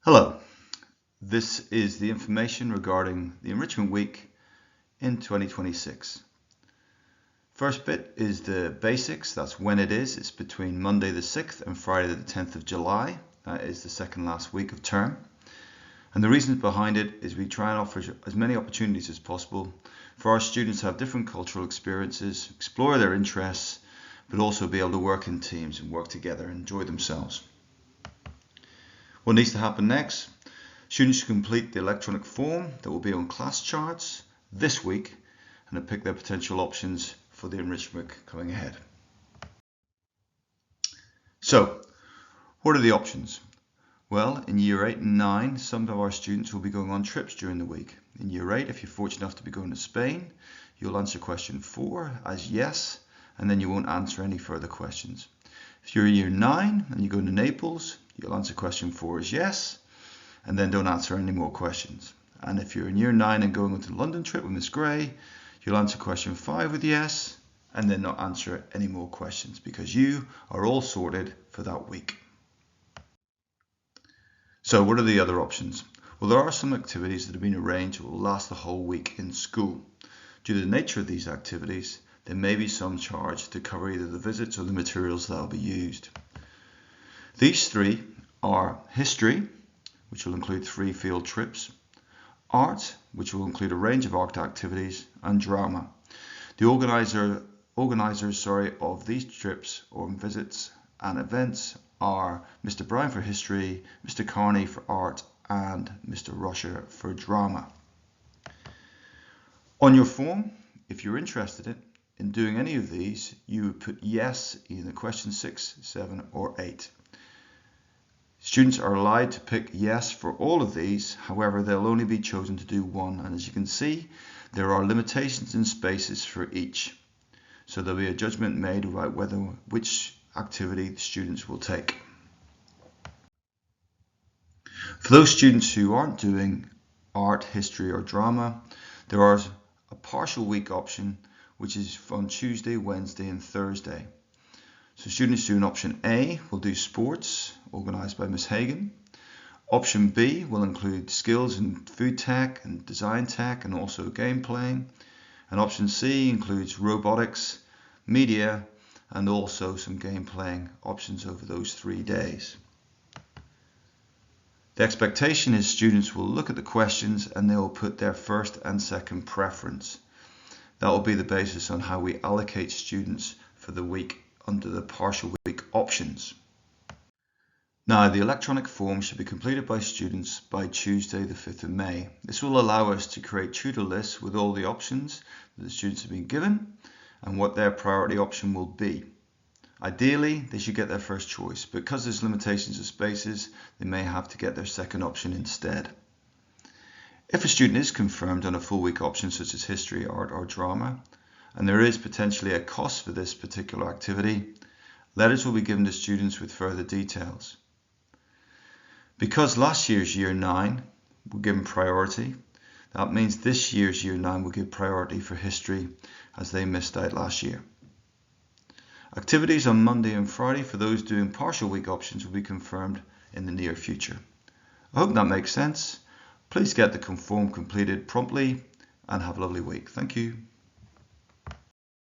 Hello, this is the information regarding the Enrichment Week in 2026. First bit is the basics, that's when it is. It's between Monday the 6th and Friday the 10th of July. That is the second last week of term. And the reasons behind it is we try and offer as many opportunities as possible for our students to have different cultural experiences, explore their interests, but also be able to work in teams and work together and enjoy themselves. What needs to happen next? Students should complete the electronic form that will be on class charts this week and pick their potential options for the enrichment coming ahead. So, what are the options? Well, in Year 8 and 9, some of our students will be going on trips during the week. In Year 8, if you're fortunate enough to be going to Spain, you'll answer question 4 as yes, and then you won't answer any further questions. If you're Year 9 and you're going to Naples, you'll answer question 4 as yes, and then don't answer any more questions. And if you're in Year 9 and going on to the London trip with Miss Gray, you'll answer question 5 with yes, and then not answer any more questions because you are all sorted for that week. So what are the other options? Well, there are some activities that have been arranged that will last the whole week in school. Due to the nature of these activities, there may be some charge to cover either the visits or the materials that will be used. These three are history, which will include 3 field trips, art, which will include a range of art activities, and drama. The organisers of these trips or visits and events are Mr. Brown for history, Mr. Carney for art, and Mr. Rusher for drama. On your form, if you're interested in doing any of these, you would put yes in question 6, 7, or 8. Students are allowed to pick yes for all of these, however they'll only be chosen to do one, and as you can see there are limitations in spaces for each. So there'll be a judgment made about which activity the students will take. For those students who aren't doing art, history or drama, there is a partial week option which is on Tuesday, Wednesday and Thursday. So students doing option A will do sports, organised by Ms. Hagan. Option B will include skills in food tech and design tech and also game playing. And option C includes robotics, media and also some game playing options over those 3 days. The expectation is students will look at the questions and they will put their first and second preference. That will be the basis on how we allocate students for the week under the partial week options. Now, the electronic form should be completed by students by Tuesday the 5th of May. This will allow us to create tutor lists with all the options that the students have been given and what their priority option will be. Ideally, they should get their first choice, but because there's limitations of spaces, they may have to get their second option instead. If a student is confirmed on a full week option such as history, art or drama, and there is potentially a cost for this particular activity, letters will be given to students with further details. Because last year's Year 9 were given priority, that means this year's Year 9 will give priority for history as they missed out last year. Activities on Monday and Friday for those doing partial week options will be confirmed in the near future. I hope that makes sense. Please get the form completed promptly and have a lovely week. Thank you.